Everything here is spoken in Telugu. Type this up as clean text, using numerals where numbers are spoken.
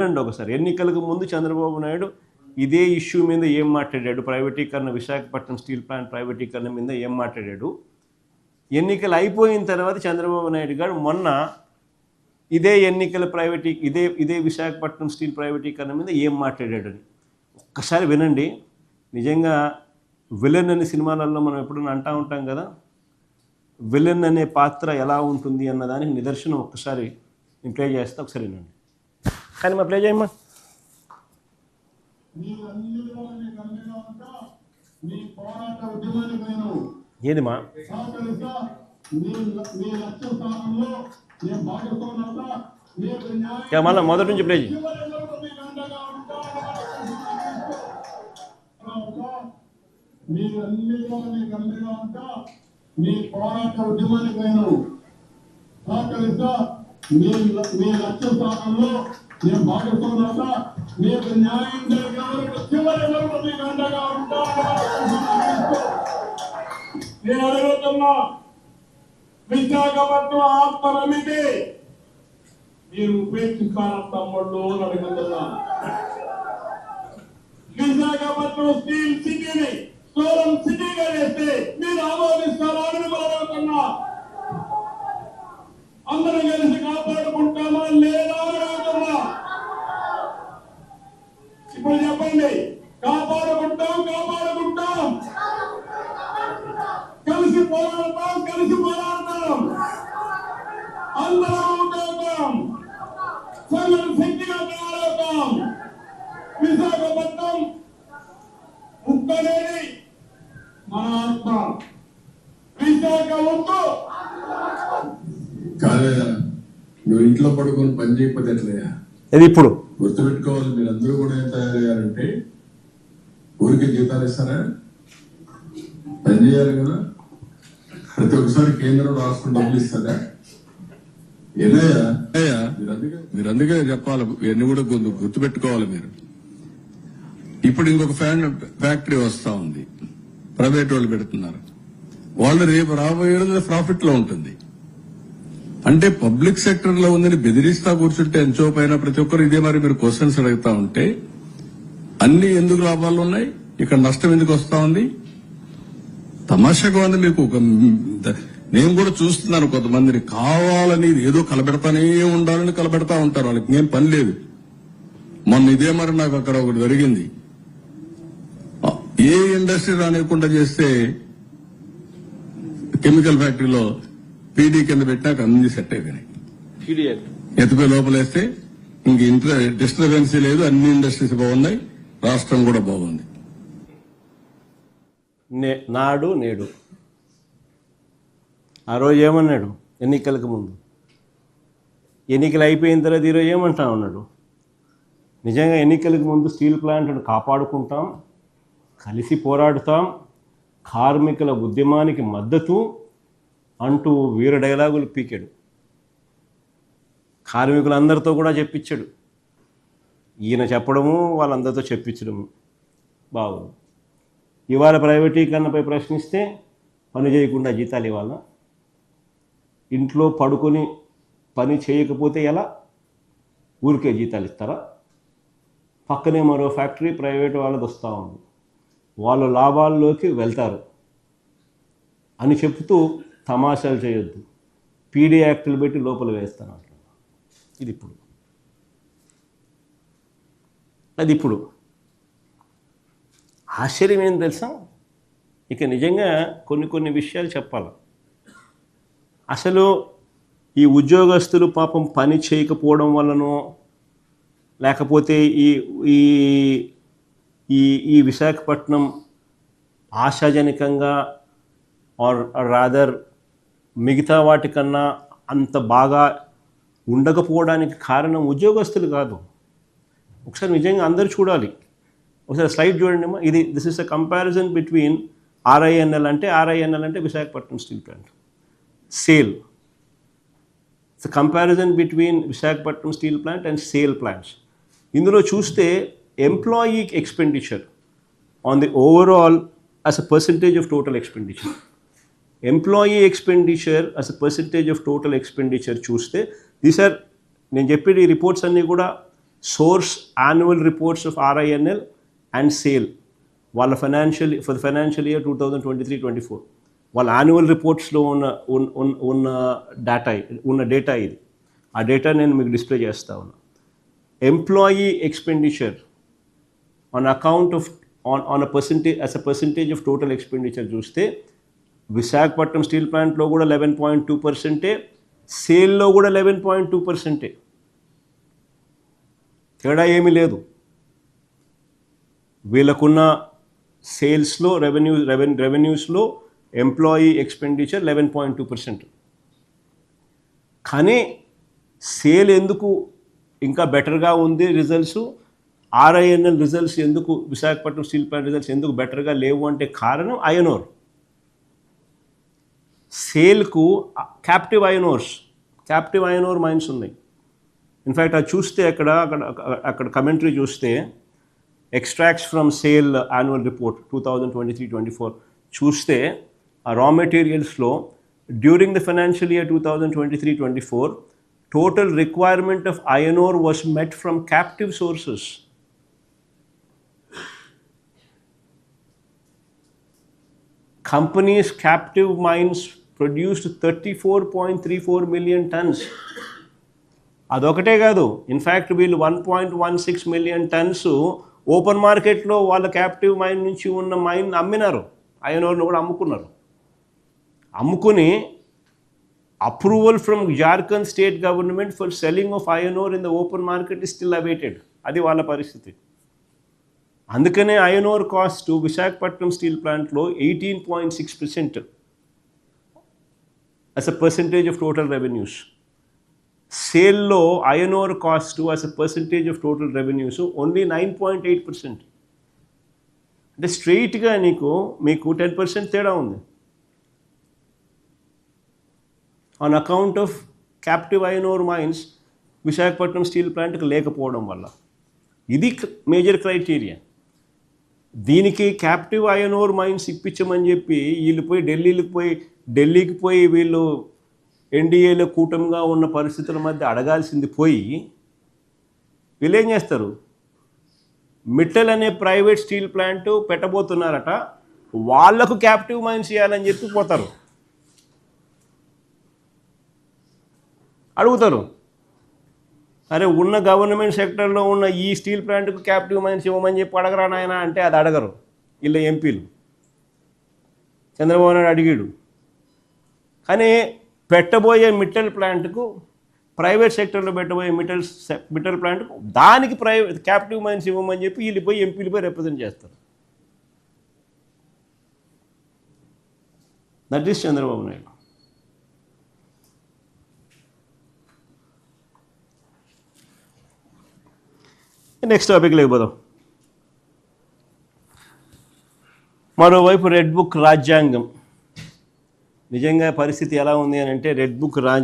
ఒకసారి ఎన్నికలకు ముందు చంద్రబాబు నాయుడు ఇదే ఇష్యూ మీద ఏం మాట్లాడాడు, ప్రైవేటీకరణ, విశాఖపట్నం స్టీల్ ప్లాంట్ ప్రైవేటీకరణ మీద ఏం మాట్లాడాడు, ఎన్నికలు అయిపోయిన తర్వాత చంద్రబాబు నాయుడు గారు మొన్న ఇదే ఎన్నికల ఇదే విశాఖపట్నం స్టీల్ ప్రైవేటీకరణ మీద ఏం మాట్లాడాడని ఒక్కసారి వినండి. నిజంగా విలన్ అనే సినిమాలలో మనం ఎప్పుడైనా అంటూ ఉంటాం కదా, విలన్ అనే పాత్ర ఎలా ఉంటుంది అన్నదానికి నిదర్శనం ఒక్కసారి నేను ప్లే చేస్తే ఒకసారి వినండి. కానీ మా ప్లే చేయమ్మా. ఏది మా మళ్ళీ మొదటి నుంచి ప్లే చేయి. మీ పోరాట ఉద్యమానికి నేను సహకరిస్తా, మీ లక్ష్య స్థానంలో నేను భాగస్వామ్యత, మీకు న్యాయం జరిగే వరకు చివరి వరకు మీకు అండగా ఉంటా. నేను అడుగుతున్నా, విశాఖపట్నం ఆత్మరమితి మీరు ఉపేక్షిస్తారా తమ్ముళ్ళు అని అడుగుతున్నా. విశాఖపట్నం స్టీల్ సిటీని సోలం సిటీగా చేస్తే మీరు ఆమోదిస్తారా అని అడుగుతున్నా. అందరం కలిసి కాపాడుకుంటామా లేదా అని అడుగుతున్నా. ఇప్పుడు చెప్పండి, కాపాడుకుంటాం కలిసి పోరాడతాం అందరం అవుతాం, సగం శక్తిగా తయారవుతాం. విశాఖపట్నం ఉక్కనేది మన ఆత్మ, విశాఖ ఉక్కు కాలేదా. నువ్వు ఇంట్లో పడుకొని పని చేయకపోతే ఎట్లయ్యా? ఇది ఇప్పుడు గుర్తుపెట్టుకోవాలి. మీరందరూ కూడా ఏం తయారయ్యారంటే ఊరికి జీతాలు ఇస్తారా? పని చేయాలి కదా. ప్రతి ఒక్కసారి కేంద్రం రాష్ట్రం డబ్బులు ఇస్తారా? ఏనయ్యా మీరు అందుకే చెప్పాలి, ఇవన్నీ కూడా గుర్తుపెట్టుకోవాలి మీరు. ఇప్పుడు ఇంకొక ఫ్యాక్టరీ వస్తా ఉంది, ప్రైవేట్ వాళ్ళు పెడుతున్నారు. వాళ్ళు రేపు రాబోయే రోజుల్లో ప్రాఫిట్ లో ఉంటుంది. అంటే పబ్లిక్ సెక్టర్ లో ఉందని బెదిరిస్తా కూర్చుంటే ఎంచో పైన ప్రతి ఒక్కరు ఇదే మరి మీరు క్వశ్చన్స్ అడుగుతా ఉంటే అన్ని ఎందుకు లాభాలు ఉన్నాయి, ఇక్కడ నష్టం ఎందుకు వస్తా ఉంది? తమాషాగా ఉంది మీకు. నేను కూడా చూస్తున్నాను, కొంతమందిని కావాలని ఏదో కలబెడతానే ఉండాలని కలబెడతా ఉంటారు. వాళ్ళకి ఏం పని లేదు. మొన్న ఇదే మరి నాకు అక్కడ ఒకటి జరిగింది. ఏ ఇండస్ట్రీ రానివ్వకుండా చేస్తే కెమికల్ ఫ్యాక్టరీలో పీడీ కింద పెట్టినాక అన్ని సెట్ అయిపోయినాయి. ఎత్తిపోయి లోపలేస్తే ఇంక డిస్టర్బెన్సీ లేదు, అన్ని ఇండస్ట్రీస్ బాగున్నాయి, రాష్ట్రం కూడా బాగుంది. నాడు నేడు ఆ రోజు ఏమన్నాడు ఎన్నికలకు ముందు, ఎన్నికలు అయిపోయిన తర్వాత ఈరోజు ఏమంటా ఉన్నాడు? నిజంగా ఎన్నికలకు ముందు స్టీల్ ప్లాంట్ను కాపాడుకుంటాం, కలిసి పోరాడుతాం, కార్మికుల ఉద్యమానికి మద్దతు అంటూ వీర డైలాగులు పీకాడు. కార్మికులందరితో కూడా చెప్పించాడు. ఈయన చెప్పడము వాళ్ళందరితో చెప్పించడము బాగుంది. ఇవాళ ప్రైవేటీకరణపై ప్రశ్నిస్తే పని చేయకుండా జీతాలు ఇవ్వాలా? ఇంట్లో పడుకొని పని చేయకపోతే ఎలా? ఊరికే జీతాలు ఇస్తారా? పక్కనే మరో ఫ్యాక్టరీ ప్రైవేట్ వాళ్ళది వస్తూ ఉంది, వాళ్ళ లాభాల్లోకి వెళ్తారు అని చెప్తూ తమాషాలు చేయొద్దు, పీడీ యాక్టులు పెట్టి లోపల వేస్తాను అంటున్నా. అది ఇప్పుడు ఆశ్చర్యం ఏం తెలుసా? ఇక నిజంగా కొన్ని విషయాలు చెప్పాలి. అసలు ఈ ఉద్యోగస్తులు పాపం పని చేయకపోవడం వల్లనో, లేకపోతే ఈ విశాఖపట్నం ఆశాజనకంగా ఆర్ రాదర్ మిగతా వాటికన్నా అంత బాగా ఉండకపోవడానికి కారణం ఉద్యోగస్తులు కాదు. ఒకసారి నిజంగా అందరూ చూడాలి. ఒకసారి స్లైడ్ చూడండి అమ్మా. This is a comparison between RINL అంటే Visakhapatnam steel plant SAIL. It's a comparison between Visakhapatnam steel plant and SAIL plants. ఇందులో చూస్తే employee expenditure on the overall as a percentage of total expenditure. Employee expenditure as a percentage of total expenditure చూస్తే దీస్ ఆర్, నేను చెప్పేది రిపోర్ట్స్ అన్నీ కూడా source annual reports of RINL and sale వాళ్ళ ఫర్ ద ఫైనాన్షియల్ ఇయర్ 2023-24 వాళ్ళ యాన్యువల్ రిపోర్ట్స్లో ఉన్న డేటా ఇది. ఆ డేటా నేను మీకు డిస్ప్లే చేస్తా ఉన్నా. Employee expenditure on account of on a percentage of total expenditure చూస్తే విశాఖపట్నం స్టీల్ ప్లాంట్లో కూడా 11.2%, సేల్లో కూడా 11.2%. తేడా ఏమీ లేదు. వీళ్ళకున్న సేల్స్లో రెవెన్యూస్లో ఎంప్లాయీ ఎక్స్పెండిచర్ 11.2%. కానీ సేల్ ఎందుకు ఇంకా బెటర్గా ఉంది రిజల్ట్స్, RINL రిజల్ట్స్ ఎందుకు, విశాఖపట్నం స్టీల్ ప్లాంట్ రిజల్ట్స్ ఎందుకు బెటర్గా లేవు అంటే కారణం ఐరన్ ఓర్. సేల్కు క్యాప్టివ్ ఐరన్ ఓర్ మైన్స్ ఉన్నాయి. ఇన్ఫ్యాక్ట్ అది చూస్తే అక్కడ కమెంటరీ చూస్తే extracts from SAIL annual report 2023-24 చూస్తే ఆ రా మెటీరియల్స్లో during the financial year 2023-24 total requirement of iron ore was met from captive sources. Companies' captive mines produced 34.34 million tons. అదొకటే కాదు, ఇన్ఫ్యాక్ట్ వీళ్ళు 1.16 million tons ఓపెన్ మార్కెట్లో వాళ్ళ క్యాప్టివ్ మైన్ నుంచి ఉన్న మైన్ అమ్మినారు. ఐరన్ ఓర్ను కూడా అమ్ముకున్నారు. అమ్ముకుని approval from Jharkhand state government for selling of iron ore in the open market is still awaited. అది వాళ్ళ పరిస్థితి. అందుకనే iron ore cost Visakhapatnam steel ప్లాంట్లో 18.6% as a percentage of total revenues. సేల్లో iron ore cost as a percentage of total revenues only 9.8%. అంటే స్ట్రెయిట్గా మీకు 10% తేడా ఉంది on account of captive iron ore mines Visakhapatnam steel ప్లాంట్కి లేకపోవడం వల్ల. ఇది మేజర్ క్రైటీరియా. దీనికి క్యాప్టివ్ ఐరన్ ఓర్ మైన్స్ ఇప్పించమని చెప్పి వీళ్ళు పోయి ఢిల్లీకి పోయి వీళ్ళు ఎన్డీఏలో కూటమిగా ఉన్న పరిస్థితుల మధ్య అడగాల్సింది పోయి వీళ్ళు ఏం చేస్తారు, మిట్టల్ అనే ప్రైవేట్ స్టీల్ ప్లాంట్ పెట్టబోతున్నారట, వాళ్లకు క్యాప్టివ్ మైన్స్ ఇవ్వాలని చెప్పి పోతారు, అడుగుతారు. అరే ఉన్న గవర్నమెంట్ సెక్టర్లో ఉన్న ఈ స్టీల్ ప్లాంట్కు క్యాప్టివ్ మైన్స్ ఇవ్వమని చెప్పి అడగరా నాయన అంటే అది అడగరు వీళ్ళ ఎంపీలు. చంద్రబాబు నాయుడు అడిగాడు. కానీ పెట్టబోయే మిట్టల్ ప్లాంట్కు, ప్రైవేట్ సెక్టర్లో పెట్టబోయే మిట్టల్ ప్లాంట్కు దానికి క్యాప్టివ్ మైన్స్ ఇవ్వమని చెప్పి వీళ్ళు పోయి ఎంపీలు పోయి రిప్రజెంట్ చేస్తారు. That is Chandrababu Naidu. Next topic లేకపోదాం. మరోవైపు రెడ్ బుక్ రాజ్యాంగం. నిజంగా పరిస్థితి ఎలా ఉంది అని అంటే రెడ్ బుక్